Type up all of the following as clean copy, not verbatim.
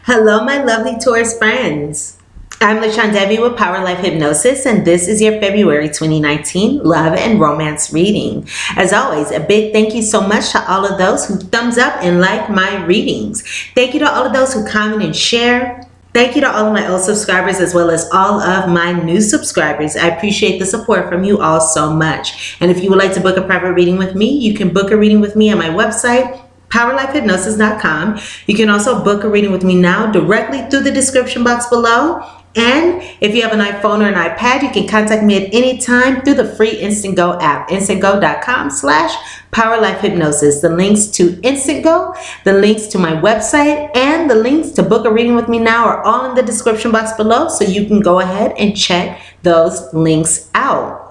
Hello, my lovely Taurus friends. I'm LaShawn Debbie with Power Life Hypnosis, and this is your February 2019 Love and Romance reading. As always, a big thank you so much to all of those who thumbs up and like my readings. Thank you to all of those who comment and share. Thank you to all of my old subscribers as well as all of my new subscribers. I appreciate the support from you all so much. And if you would like to book a private reading with me, you can book a reading with me on my website, powerlifehypnosis.com. You can also book a reading with me now directly through the description box below. And if you have an iPhone or an iPad, you can contact me at any time through the free Instant Go app, instantgo.com/powerlifehypnosis. The links to Instant Go, the links to my website, and the links to book a reading with me now are all in the description box below, so you can go ahead and check those links out.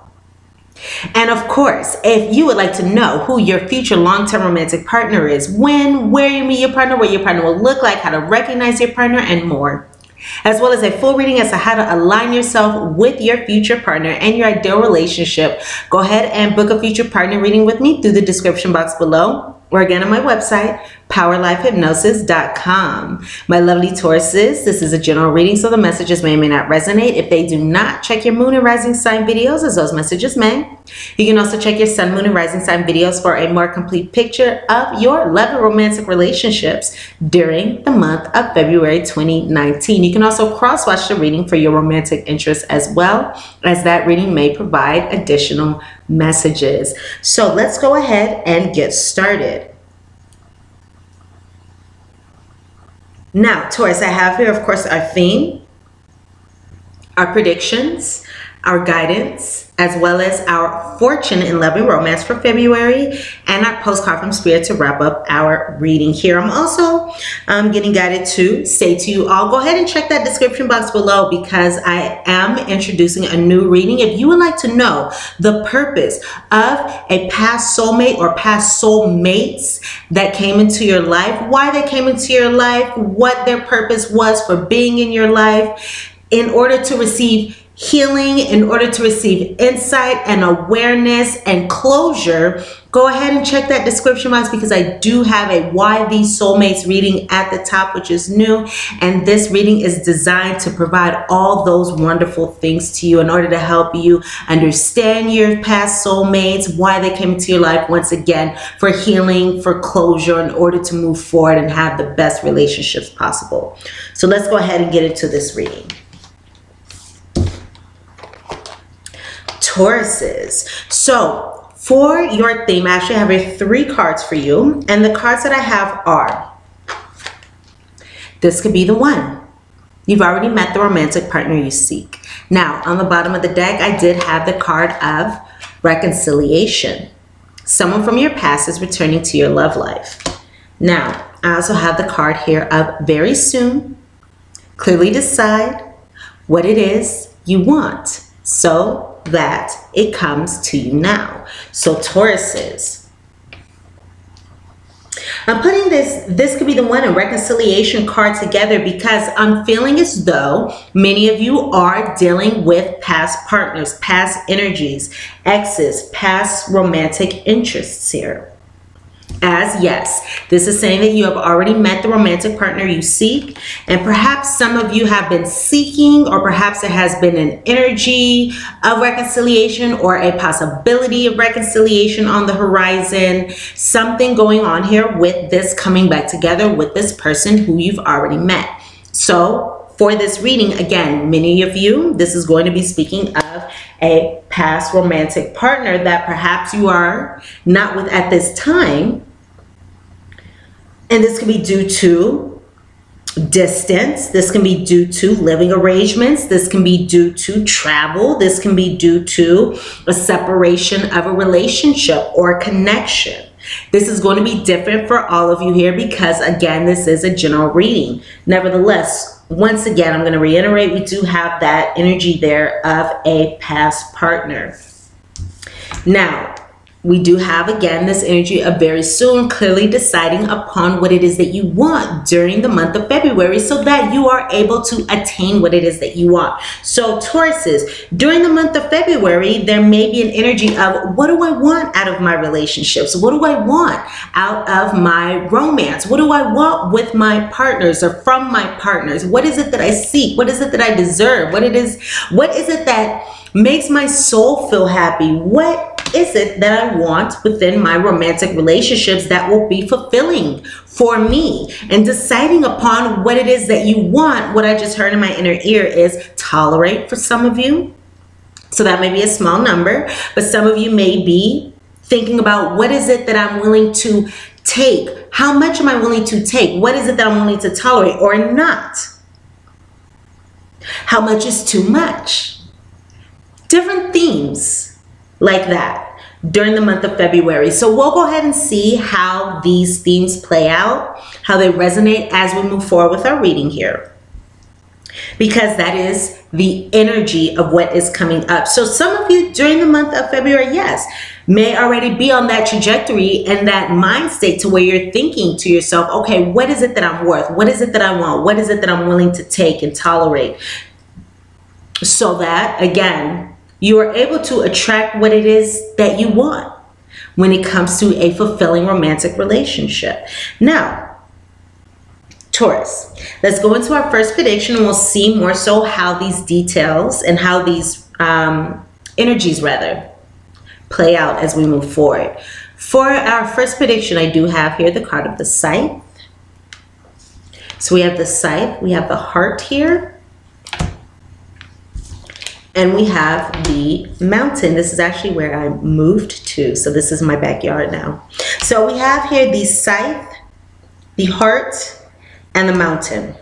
And of course, if you would like to know who your future long-term romantic partner is, when, where you meet your partner, what your partner will look like, how to recognize your partner, and more, as well as a full reading as to how to align yourself with your future partner and your ideal relationship, go ahead and book a future partner reading with me through the description box below, or again on my website, powerlifehypnosis.com. My lovely Tauruses, this is a general reading, so the messages may or may not resonate. If they do not, check your moon and rising sign videos, as those messages may. You can also check your sun, moon, and rising sign videos for a more complete picture of your love and romantic relationships during the month of February 2019. You can also cross-watch the reading for your romantic interests as well, as that reading may provide additional messages. So let's go ahead and get started. Now, Taurus, I have here, of course, our theme, our predictions, our guidance, as well as our fortune in love and romance for February, and our postcard from Spirit to wrap up our reading here. I'm also getting guided to say to you all, go ahead and check that description box below, because I am introducing a new reading. If you would like to know the purpose of a past soulmate or past soulmates that came into your life, why they came into your life, what their purpose was for being in your life, in order to receive healing, in order to receive insight and awareness and closure, go ahead and check that description box, because I do have a Why These Soulmates reading at the top, which is new. And this reading is designed to provide all those wonderful things to you in order to help you understand your past soulmates, why they came into your life, once again, for healing, for closure, in order to move forward and have the best relationships possible. So let's go ahead and get into this reading. Tauruses. So for your theme, I actually have here 3 cards for you, and the cards that I have are, this could be the one. You've already met the romantic partner you seek. Now, on the bottom of the deck, I did have the card of reconciliation. Someone from your past is returning to your love life. Now, I also have the card here of very soon. Clearly decide what it is you want, so that it comes to you now. So Tauruses, I'm putting this could be the one, a reconciliation card together, because I'm feeling as though many of you are dealing with past partners, past energies, exes, past romantic interests here. As yes, this is saying that you have already met the romantic partner you seek, and perhaps some of you have been seeking, or perhaps there has been an energy of reconciliation or a possibility of reconciliation on the horizon. Something going on here with this coming back together with this person who you've already met. So for this reading, again, many of you, this is going to be speaking of a past romantic partner that perhaps you are not with at this time. And this can be due to distance. This can be due to living arrangements. This can be due to travel. This can be due to a separation of a relationship or connection. This is going to be different for all of you here, because again, this is a general reading. Nevertheless, once again, I'm going to reiterate, we do have that energy there of a past partner. Now, we do have, again, this energy of very soon, clearly deciding upon what it is that you want during the month of February so that you are able to attain what it is that you want. So Tauruses, during the month of February, there may be an energy of, what do I want out of my relationships? What do I want out of my romance? What do I want with my partners or from my partners? What is it that I seek? What is it that I deserve? What is it that makes my soul feel happy? What is it that I want within my romantic relationships that will be fulfilling for me? And deciding upon what it is that you want, what I just heard in my inner ear is tolerate for some of you. So that may be a small number, but some of you may be thinking about, what is it that I'm willing to take? How much am I willing to take? What is it that I'm willing to tolerate or not? How much is too much? Different themes like that during the month of February. So we'll go ahead and see how these themes play out, how they resonate as we move forward with our reading here, because that is the energy of what is coming up. So some of you during the month of February, yes, may already be on that trajectory and that mind state to where you're thinking to yourself, okay, what is it that I'm worth? What is it that I want? What is it that I'm willing to take and tolerate? So that, again, you are able to attract what it is that you want when it comes to a fulfilling romantic relationship. Now, Taurus, let's go into our first prediction and we'll see more so how these details and how these energies rather play out as we move forward. For our first prediction, I do have here the card of the Scythe. So we have the Scythe, we have the Heart here, and we have the Mountain. This is actually where I moved to. So this is my backyard now. So we have here the Scythe, the Heart, and the Mountain.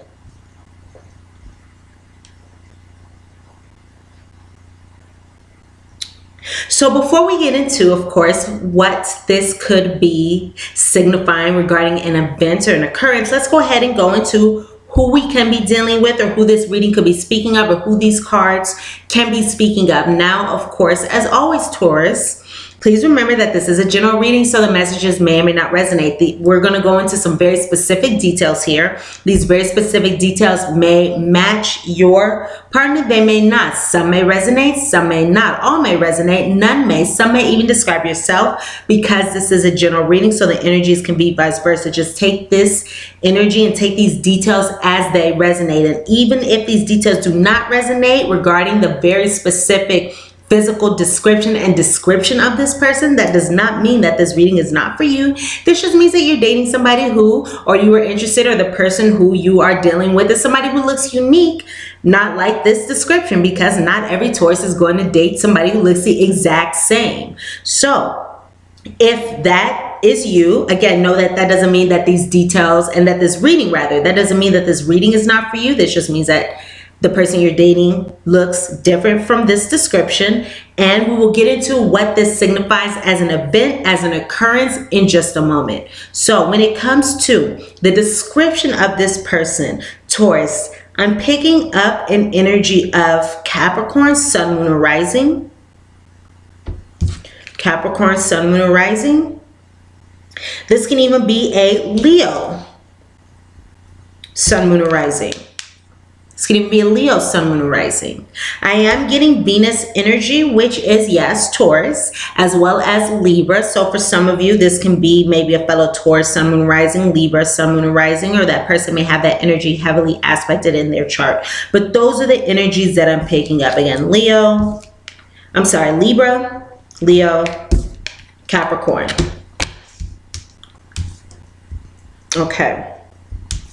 So before we get into, of course, what this could be signifying regarding an event or an occurrence, let's go ahead and go into who we can be dealing with, or who this reading could be speaking of, or who these cards can be speaking of. Now, of course, as always, Taurus, please remember that this is a general reading, so the messages may or may not resonate. We're going to go into some very specific details here. These very specific details may match your partner. They may not. Some may resonate, some may not. All may resonate, none may. Some may even describe yourself, because this is a general reading, so the energies can be vice versa. Just take this energy and take these details as they resonate. And even if these details do not resonate regarding the very specific physical description of this person, that does not mean that this reading is not for you. This just means that you're dating somebody who, or you are interested, or the person who you are dealing with is somebody who looks unique, not like this description, because not every Taurus is going to date somebody who looks the exact same. So if that is you, again, know that that doesn't mean that these details and that this reading, rather, that doesn't mean that this reading is not for you. This just means that the person you're dating looks different from this description, and we will get into what this signifies as an event, as an occurrence, in just a moment. So when it comes to the description of this person, Taurus, I'm picking up an energy of Capricorn, Sun, Moon, or Rising. Capricorn, Sun, Moon, or Rising. This can even be a Leo, Sun, Moon, or Rising. It's going to be a Leo, Sun, Moon, or Rising. I am getting Venus energy, which is, yes, Taurus, as well as Libra. So for some of you, this can be maybe a fellow Taurus, Sun, Moon, Rising, Libra, Sun, Moon, or Rising, or that person may have that energy heavily aspected in their chart. But those are the energies that I'm picking up. Again, Libra, Leo, Capricorn. Okay.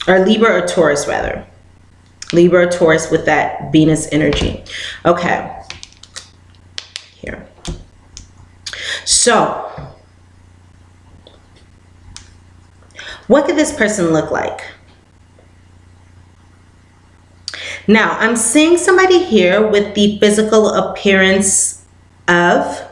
Or Libra or Taurus, rather. Libra or Taurus with that Venus energy. Okay. Here. So, what could this person look like? Now, I'm seeing somebody here with the physical appearance of...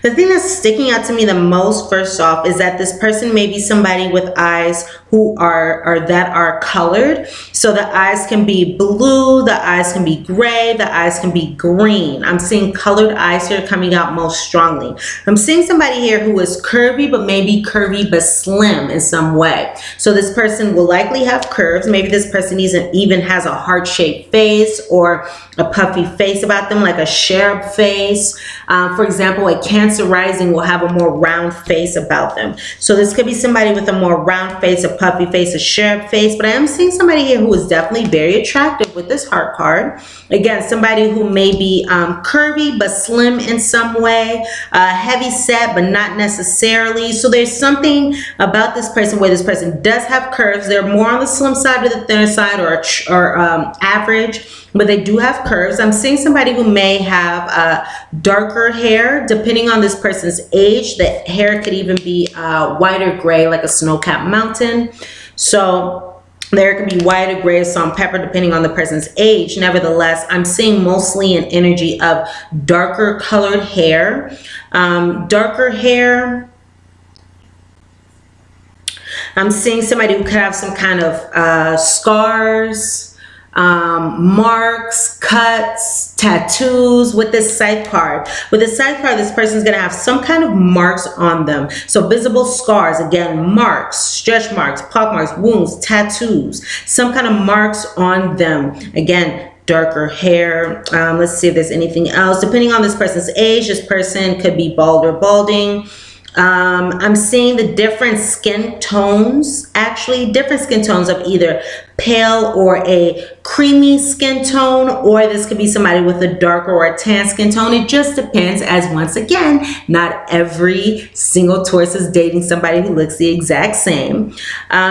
The thing that's sticking out to me the most, first off, is that this person may be somebody with eyes who are that are colored. So the eyes can be blue, the eyes can be gray, the eyes can be green. I'm seeing colored eyes here coming out most strongly. I'm seeing somebody here who is curvy, but maybe curvy but slim in some way. So this person will likely have curves. Maybe this person even has a heart-shaped face or a puffy face about them, like a cherub face. For example, a Cancer rising will have a more round face about them. So this could be somebody with a more round face, a puffy face, a cherub face. But I am seeing somebody here who is definitely very attractive with this heart card. Again, somebody who may be curvy but slim in some way, heavy set but not necessarily. So there's something about this person where this person does have curves. They're more on the slim side or the thinner side, or average, but they do have curves. I'm seeing somebody who may have darker hair. Depending on this person's age, the hair could even be white or gray, like a snow-capped mountain. So there could be white or gray or salt and pepper depending on the person's age. Nevertheless, I'm seeing mostly an energy of darker colored hair. Darker hair. I'm seeing somebody who could have some kind of scars, marks, cuts, tattoos with this scythe card. With the scythe card, this person's going to have some kind of marks on them. So visible scars, again, marks, stretch marks, pock marks, wounds, tattoos, some kind of marks on them. Again, darker hair. Let's see if there's anything else. Depending on this person's age, this person could be bald or balding. I'm seeing the different skin tones, actually different skin tones of either pale or a creamy skin tone, or this could be somebody with a darker or a tan skin tone. It just depends, as once again, not every single Taurus is dating somebody who looks the exact same.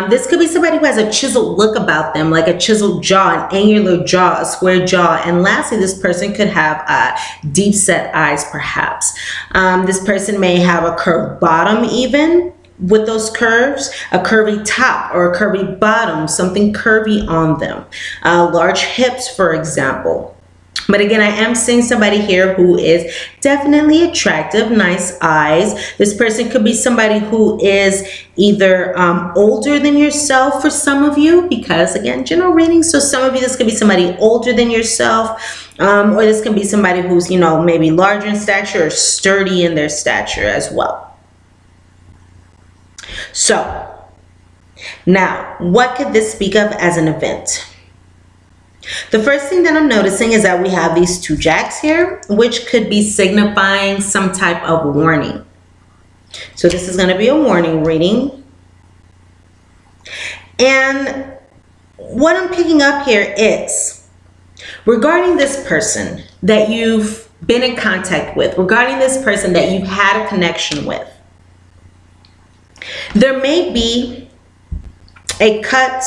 This could be somebody who has a chiseled look about them, like a chiseled jaw, an angular jaw, a square jaw. And lastly, this person could have deep set eyes, perhaps. This person may have a curved bottom even, with those curves, a curvy top or a curvy bottom, something curvy on them, large hips, for example. But again, I am seeing somebody here who is definitely attractive, nice eyes. This person could be somebody who is either older than yourself for some of you, because again, general reading. So some of you, this could be somebody older than yourself, or this can be somebody who's, you know, maybe larger in stature or sturdy in their stature as well. So now, what could this speak of as an event? The first thing that I'm noticing is that we have these two jacks here, which could be signifying some type of warning. So this is going to be a warning reading. And what I'm picking up here is regarding this person that you've been in contact with, regarding this person that you've had a connection with. There may be a cut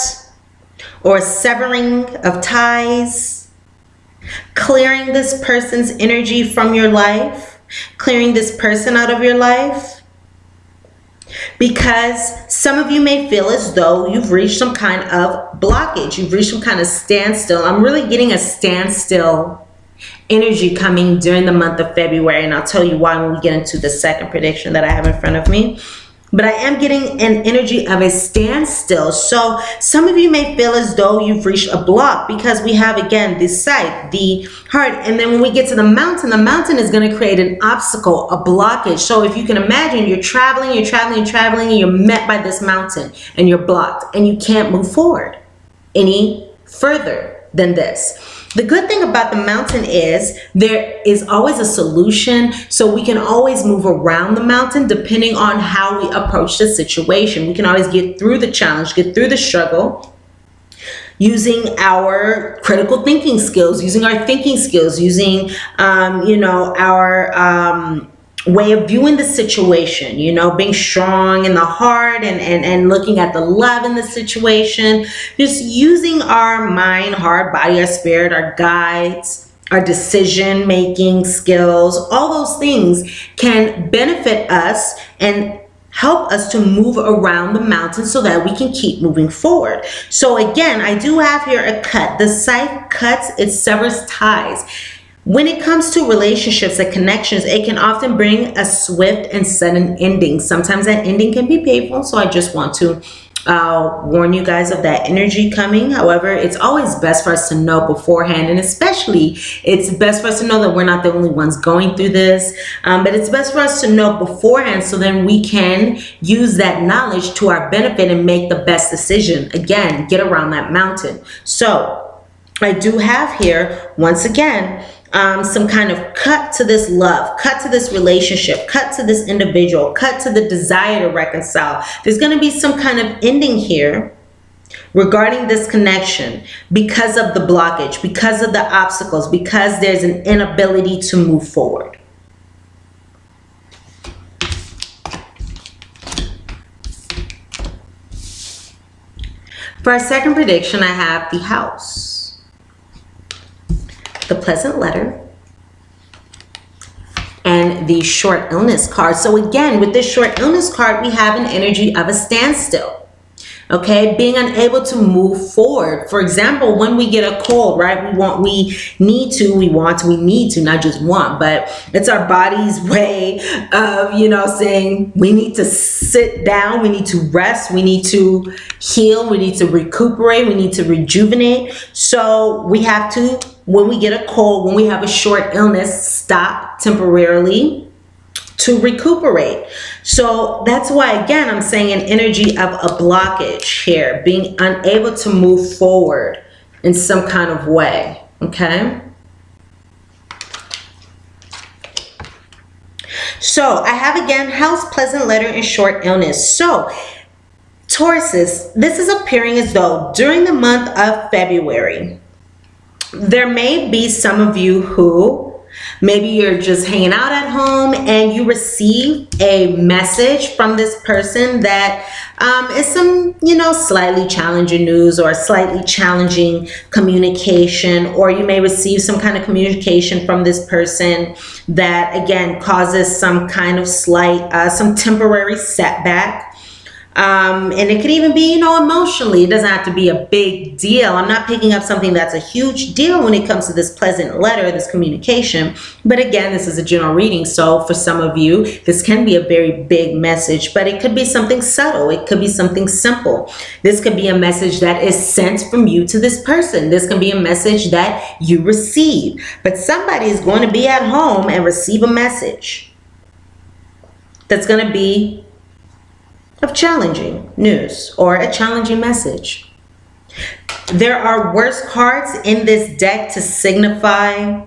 or a severing of ties, clearing this person's energy from your life, clearing this person out of your life, because some of you may feel as though you've reached some kind of blockage, you've reached some kind of standstill. I'm really getting a standstill energy coming during the month of February, and I'll tell you why when we get into the second prediction that I have in front of me. But I am getting an energy of a standstill. So some of you may feel as though you've reached a block, because we have, again, the scythe, the heart. And then when we get to the mountain is going to create an obstacle, a blockage. So if you can imagine, you're traveling, and you're met by this mountain and you're blocked and you can't move forward any further than this. The good thing about the mountain is there is always a solution, so we can always move around the mountain depending on how we approach the situation. We can always get through the challenge, get through the struggle, using our critical thinking skills, using our thinking skills, using, you know, our way of viewing the situation, you know, being strong in the heart and looking at the love in the situation, just using our mind, heart, body, our spirit, our guides, our decision-making skills. All those things can benefit us and help us to move around the mountain so that we can keep moving forward. So again, I do have here a cut. The scythe cuts, it severs ties. When it comes to relationships and connections, it can often bring a swift and sudden ending. Sometimes that ending can be painful, so I just want to I'll warn you guys of that energy coming. However, it's always best for us to know beforehand, and especially it's best for us to know that we're not the only ones going through this, but it's best for us to know beforehand so then we can use that knowledge to our benefit and make the best decision. Again, get around that mountain. So I do have here, once again, some kind of cut to this love, cut to this relationship, cut to this individual, cut to the desire to reconcile. There's going to be some kind of ending here regarding this connection because of the blockage, because of the obstacles, because there's an inability to move forward. For our second prediction, I have the House, the Pleasant Letter, and the Short Illness card. So again, with this Short Illness card, we have an energy of a standstill. Okay, being unable to move forward. For example, when we get a cold, right? We need to, not just want, but it's our body's way of, you know, saying we need to sit down, we need to rest, we need to heal, we need to recuperate, we need to rejuvenate. So we have to, when we get a cold, when we have a short illness, stop temporarily to recuperate. So that's why, again, I'm saying an energy of a blockage here, being unable to move forward in some kind of way, okay? So I have, again, House, Pleasant Letter, and Short Illness. So Tauruses, this is appearing as though during the month of February, there may be some of you who maybe you're just hanging out at home and you receive a message from this person that is some, you know, slightly challenging news or slightly challenging communication, or you may receive some kind of communication from this person that, again, causes some kind of slight, some temporary setback. And it could even be, you know, emotionally. It doesn't have to be a big deal. I'm not picking up something that's a huge deal when it comes to this pleasant letter, this communication. But again, this is a general reading. So for some of you, this can be a very big message, but it could be something subtle. It could be something simple. This could be a message that is sent from you to this person. This can be a message that you receive. But somebody is going to be at home and receive a message that's going to be of challenging news or a challenging message. There are worse cards in this deck to signify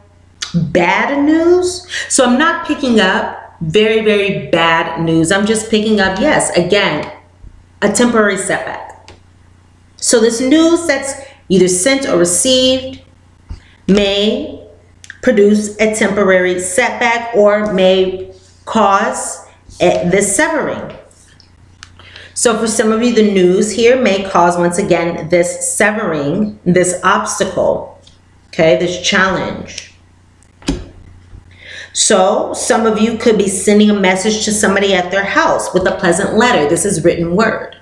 bad news. So I'm not picking up very, very bad news. I'm just picking up, yes, again, a temporary setback. So this news that's either sent or received may produce a temporary setback or may cause this severing. So for some of you, the news here may cause, once again, this severing, this obstacle, okay, this challenge. So some of you could be sending a message to somebody at their house with a pleasant letter. This is written word.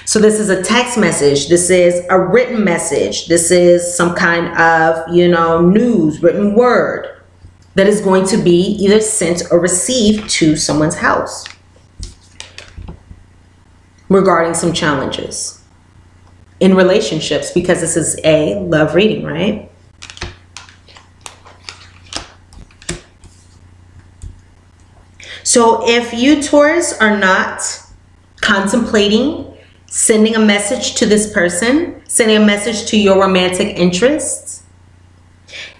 So this is a text message. This is a written message. This is some kind of, you know, news, written word that is going to be either sent or received to someone's house regarding some challenges in relationships, because this is a love reading, right? So if you, Taurus, are not contemplating sending a message to this person, sending a message to your romantic interests,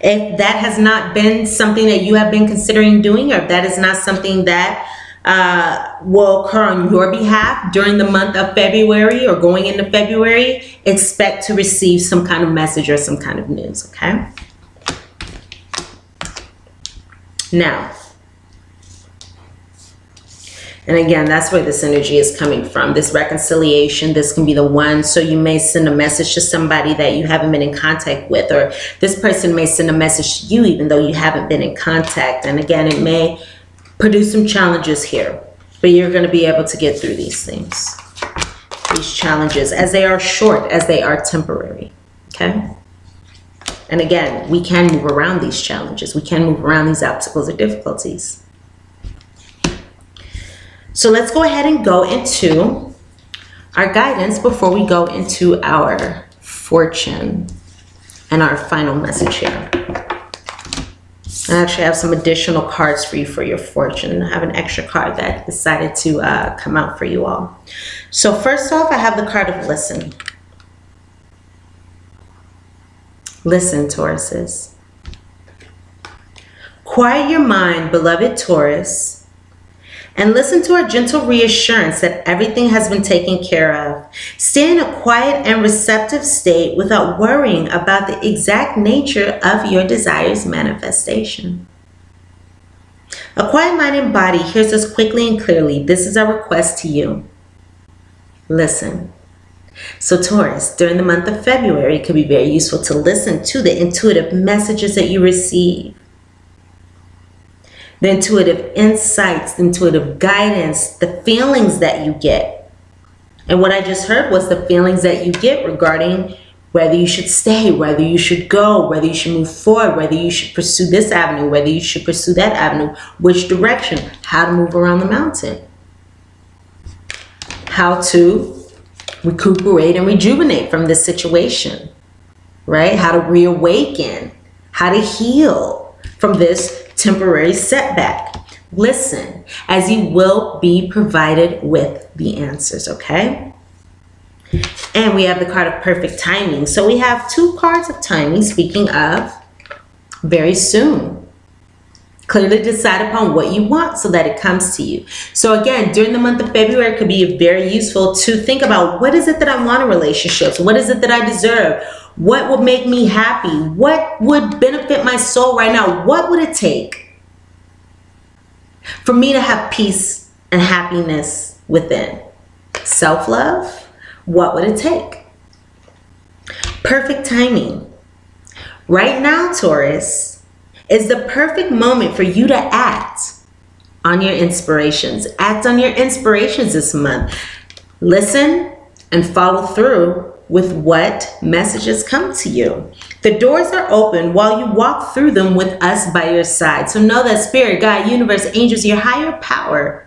if that has not been something that you have been considering doing, or if that is not something that will occur on your behalf during the month of February or going into February, expect to receive some kind of message or some kind of news, okay? Now, and again, that's where this energy is coming from, this reconciliation. This can be the one. So you may send a message to somebody that you haven't been in contact with, or this person may send a message to you even though you haven't been in contact. And again, it may produce some challenges here, but you're going to be able to get through these things, these challenges, as they are short, as they are temporary, okay? And again, we can move around these challenges. We can move around these obstacles or difficulties. So let's go ahead and go into our guidance before we go into our fortune and our final message here. I actually have some additional cards for you for your fortune. I have an extra card that decided to come out for you all. So first off, I have the card of listen. Listen, Tauruses. Quiet your mind, beloved Taurus, and listen to our gentle reassurance that everything has been taken care of. Stay in a quiet and receptive state without worrying about the exact nature of your desire's manifestation. A quiet mind and body hears us quickly and clearly. This is our request to you. Listen. So Taurus, during the month of February, it could be very useful to listen to the intuitive messages that you receive. The intuitive insights, the intuitive guidance, the feelings that you get. And what I just heard was the feelings that you get regarding whether you should stay, whether you should go, whether you should move forward, whether you should pursue this avenue, whether you should pursue that avenue, which direction, how to move around the mountain, how to recuperate and rejuvenate from this situation, right? How to reawaken, how to heal from this temporary setback. Listen, as you will be provided with the answers, okay? And we have the card of perfect timing. So we have two cards of timing, speaking of very soon. Clearly decide upon what you want so that it comes to you. So again, during the month of February, it could be very useful to think about, what is it that I want in relationships? What is it that I deserve? What would make me happy? What would benefit my soul right now? What would it take for me to have peace and happiness within? Self-love? What would it take? Perfect timing. Right now, Taurus, is the perfect moment for you to act on your inspirations. Act on your inspirations this month. Listen and follow through with what messages come to you. The doors are open while you walk through them with us by your side. So know that Spirit, God, Universe, angels, your higher power,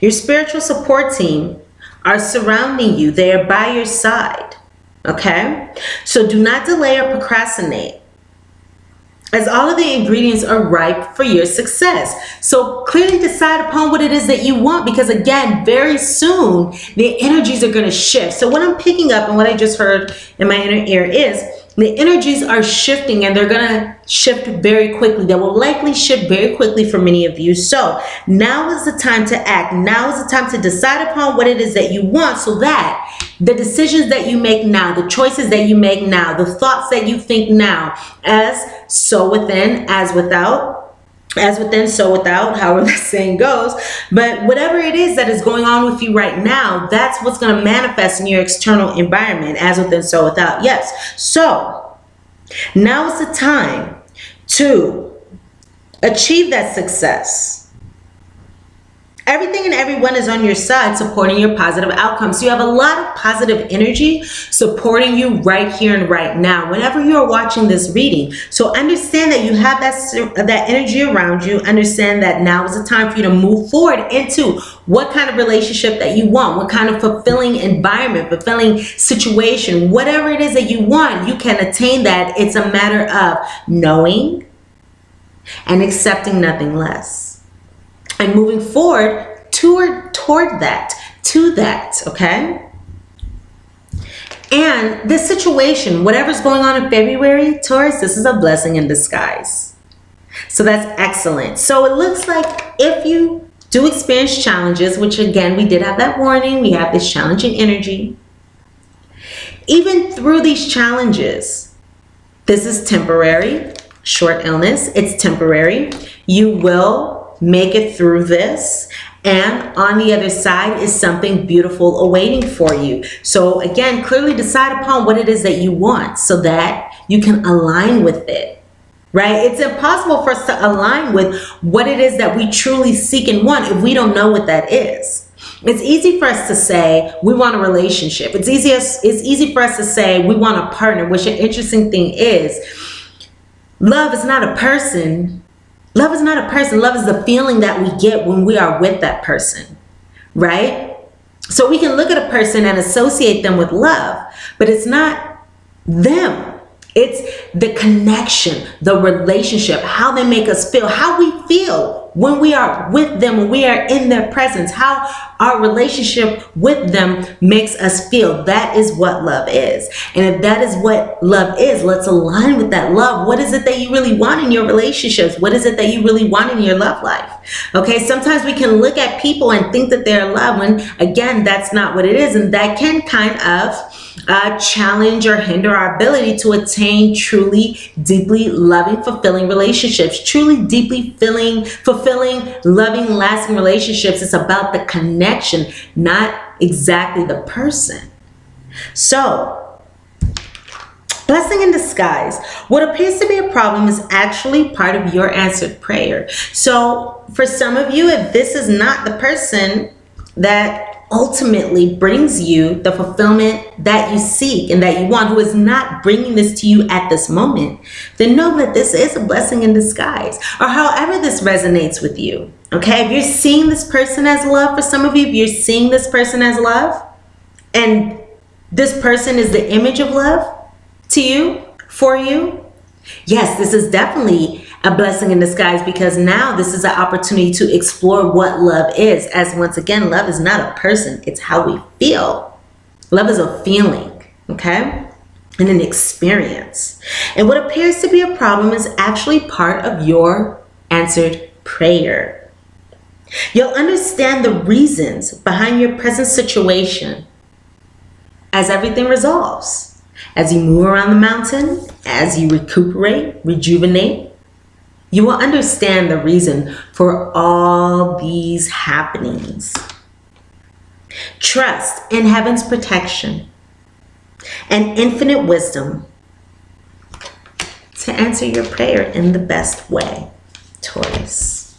your spiritual support team are surrounding you. They are by your side. Okay? So do not delay or procrastinate, as all of the ingredients are ripe for your success. So clearly decide upon what it is that you want, because again, very soon, the energies are going to shift. So what I'm picking up and what I just heard in my inner ear is the energies are shifting, and they're going to shift very quickly. They will likely shift very quickly for many of you. So now is the time to act. Now is the time to decide upon what it is that you want, so that the decisions that you make now, the choices that you make now, the thoughts that you think now, as so within, as without, as within, so without, however the saying goes. But whatever it is that is going on with you right now, that's what's going to manifest in your external environment, as within, so without. Yes. So now is the time to achieve that success. Everything and everyone is on your side, supporting your positive outcomes. So you have a lot of positive energy supporting you right here and right now, whenever you are watching this reading. So understand that you have that energy around you. Understand that now is the time for you to move forward into what kind of relationship that you want, what kind of fulfilling environment, fulfilling situation, whatever it is that you want, you can attain that. It's a matter of knowing and accepting nothing less, and moving forward toward that, to that, okay? And this situation, whatever's going on in February, Taurus, this is a blessing in disguise. So that's excellent. So it looks like if you do experience challenges, which again, we did have that warning, we have this challenging energy. Even through these challenges, this is temporary, short illness, it's temporary. You will make it through this, and on the other side is something beautiful awaiting for you. So again, clearly decide upon what it is that you want so that you can align with it, right? It's impossible for us to align with what it is that we truly seek and want if we don't know what that is. It's easy for us to say we want a relationship. It's easy for us to say we want a partner, which an interesting thing is, love is not a person. Love is not a person. Love is the feeling that we get when we are with that person, right? So we can look at a person and associate them with love, but it's not them. It's the connection, the relationship, how they make us feel, how we feel when we are with them, when we are in their presence, how our relationship with them makes us feel. That is what love is. And if that is what love is, let's align with that love. What is it that you really want in your relationships? What is it that you really want in your love life? Okay, sometimes we can look at people and think that they're love when, again, that's not what it is. And that can kind of challenge or hinder our ability to attain truly, deeply loving, fulfilling relationships. Truly, deeply fulfilling, loving, lasting relationships. It's about the connection, not exactly the person. So, blessing in disguise. What appears to be a problem is actually part of your answered prayer. So, for some of you, if this is not the person that ultimately brings you the fulfillment that you seek and that you want, who is not bringing this to you at this moment, then know that this is a blessing in disguise, or however this resonates with you. Okay, if you're seeing this person as love, for some of you, if you're seeing this person as love, and this person is the image of love to you, for you, yes, this is definitely a blessing in disguise, because now this is an opportunity to explore what love is. As once again, love is not a person, it's how we feel. Love is a feeling, okay? And an experience. And what appears to be a problem is actually part of your answered prayer. You'll understand the reasons behind your present situation as everything resolves. As you move around the mountain, as you recuperate, rejuvenate, you will understand the reason for all these happenings. Trust in heaven's protection and infinite wisdom to answer your prayer in the best way, Taurus.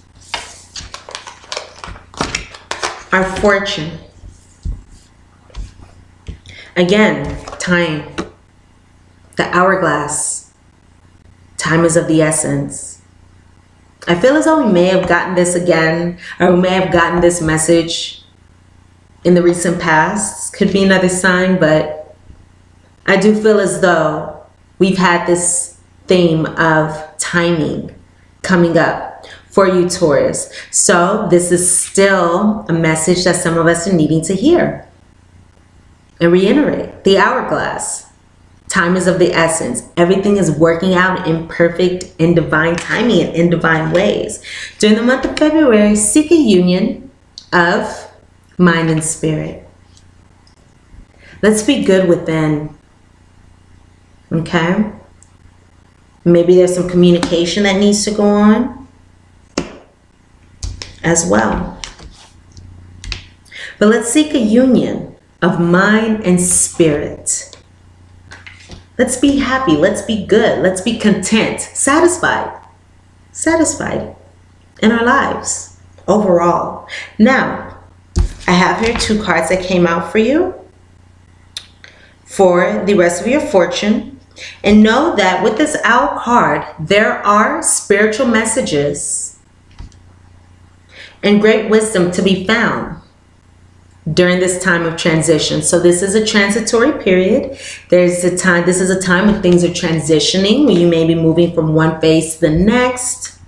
Our fortune. Again, time. The hourglass. Time is of the essence. I feel as though we may have gotten this again, or we may have gotten this message in the recent past. Could be another sign, but I do feel as though we've had this theme of timing coming up for you, Taurus. So this is still a message that some of us are needing to hear and reiterate. The hourglass. Time is of the essence. Everything is working out in perfect and divine timing and in divine ways. During the month of February, seek a union of mind and spirit. Let's be good within. Okay? Maybe there's some communication that needs to go on as well. But let's seek a union of mind and spirit. Let's be happy. Let's be good. Let's be content, satisfied in our lives overall. Now, I have here 2 cards that came out for you for the rest of your fortune. And know that with this Owl card, there are spiritual messages and great wisdom to be found during this time of transition. So this is a transitory period. This is a time when things are transitioning, when you may be moving from one phase to the next.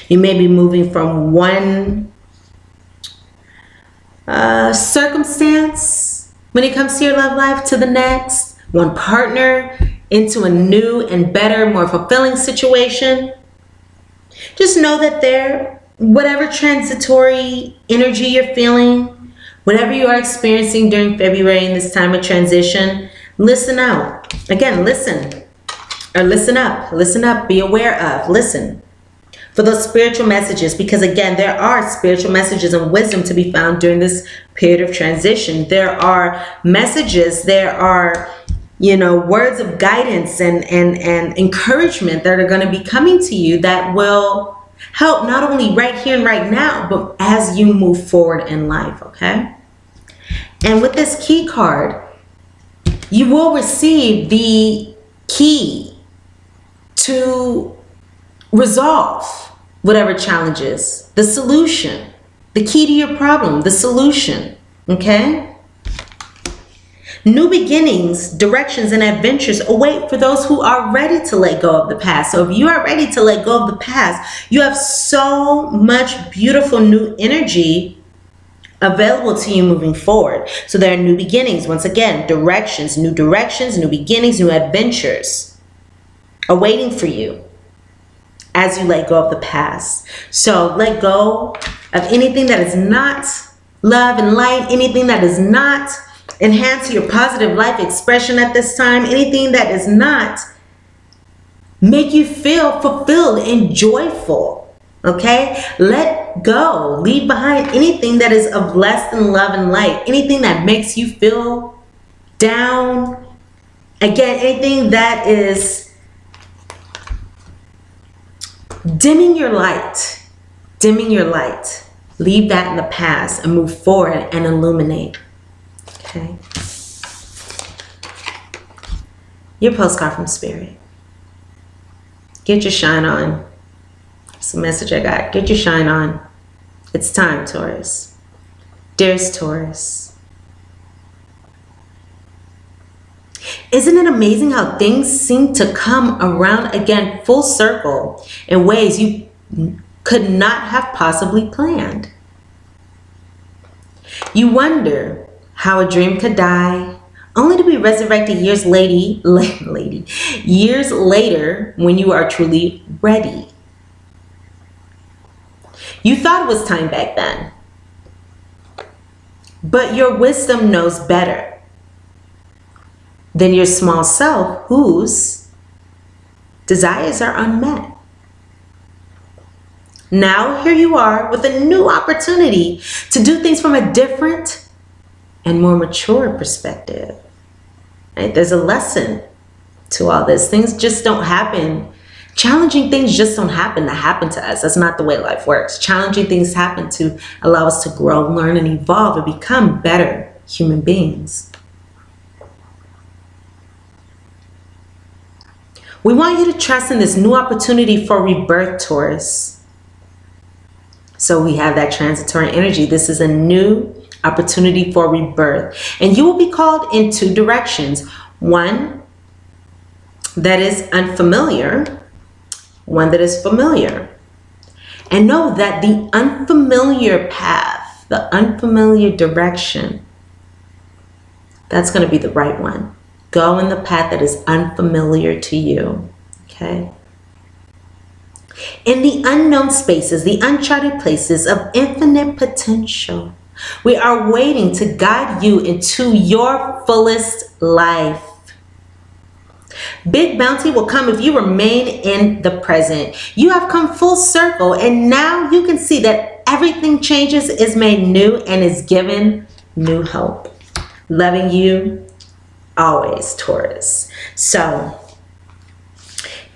You may be moving from one circumstance when it comes to your love life to the next, one partner into a new and better, more fulfilling situation. Just know that whatever transitory energy you're feeling, whatever you are experiencing during February in this time of transition, listen out. Again, listen. Or listen up, be aware of, listen for those spiritual messages, because again, there are spiritual messages and wisdom to be found during this period of transition. There are messages, there are, words of guidance and encouragement that are going to be coming to you that will help not only right here and right now, but as you move forward in life, okay? And with this key card, you will receive the key to resolve whatever challenges, the solution, the key to your problem, the solution, Okay? New beginnings, directions, and adventures await for those who are ready to let go of the past. So if you are ready to let go of the past, you have so much beautiful new energy available to you moving forward. So there are new beginnings. Once again, directions, new beginnings, new adventures awaiting for you as you let go of the past. So let go of anything that is not love and light, anything that does not enhance your positive life expression at this time, anything that does not make you feel fulfilled and joyful. Okay? Let go. Leave behind anything that is of less than love and light, anything that makes you feel down. Again, anything that is dimming your light. Leave that in the past and move forward and illuminate. Okay. Your postcard from Spirit. Get your shine on. It's a message I got. Get your shine on. It's time, Taurus. Dearest Taurus. Isn't it amazing how things seem to come around again full circle in ways you could not have possibly planned? You wonder how a dream could die, only to be resurrected years later when you are truly ready. You thought it was time back then, but your wisdom knows better than your small self whose desires are unmet. Now here you are with a new opportunity to do things from a different and more mature perspective. Right? There's a lesson to all this. Things just don't happen. Challenging things just don't happen to us. That's not the way life works. Challenging things happen to allow us to grow, learn, and evolve and become better human beings. We want you to trust in this new opportunity for rebirth, Taurus. So we have that transitory energy. This is a new opportunity for rebirth. And you will be called in two directions. One that is unfamiliar, one that is familiar. And know that the unfamiliar path, the unfamiliar direction, that's going to be the right one. Go in the path that is unfamiliar to you. Okay? In the unknown spaces, the uncharted places of infinite potential, we are waiting to guide you into your fullest life. Big bounty will come if you remain in the present. You have come full circle, and now you can see that everything changes, is made new, and is given new hope. Loving you always, Taurus. So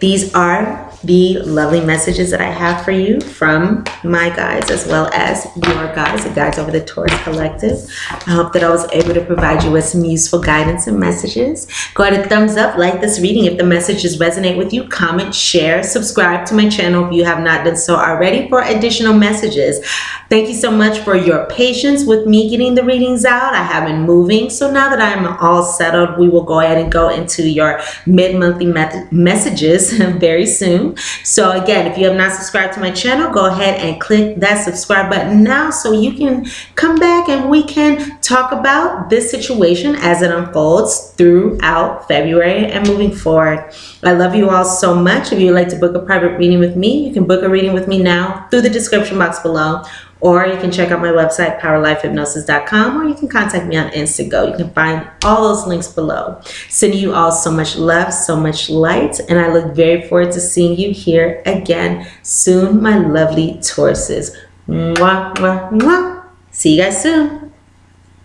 these are the lovely messages that I have for you from my guides as well as your guides, the guides over the Taurus Collective. I hope that I was able to provide you with some useful guidance and messages. Go ahead and thumbs up, like this reading if the messages resonate with you, comment, share, subscribe to my channel if you have not done so already for additional messages. Thank you so much for your patience with me getting the readings out. I have been moving, so now that I'm all settled, we will go ahead and go into your mid-monthly messages very soon. So again, if you have not subscribed to my channel, go ahead and click that subscribe button now so you can come back and we can talk about this situation as it unfolds throughout February and moving forward. I love you all so much. If you'd like to book a private reading with me, you can book a reading with me now through the description box below. Or you can check out my website, powerlifehypnosis.com, or you can contact me on Instagram. You can find all those links below. Sending you all so much love, so much light, and I look very forward to seeing you here again soon, my lovely Tauruses. Mwah, mwah, mwah. See you guys soon.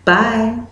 Bye.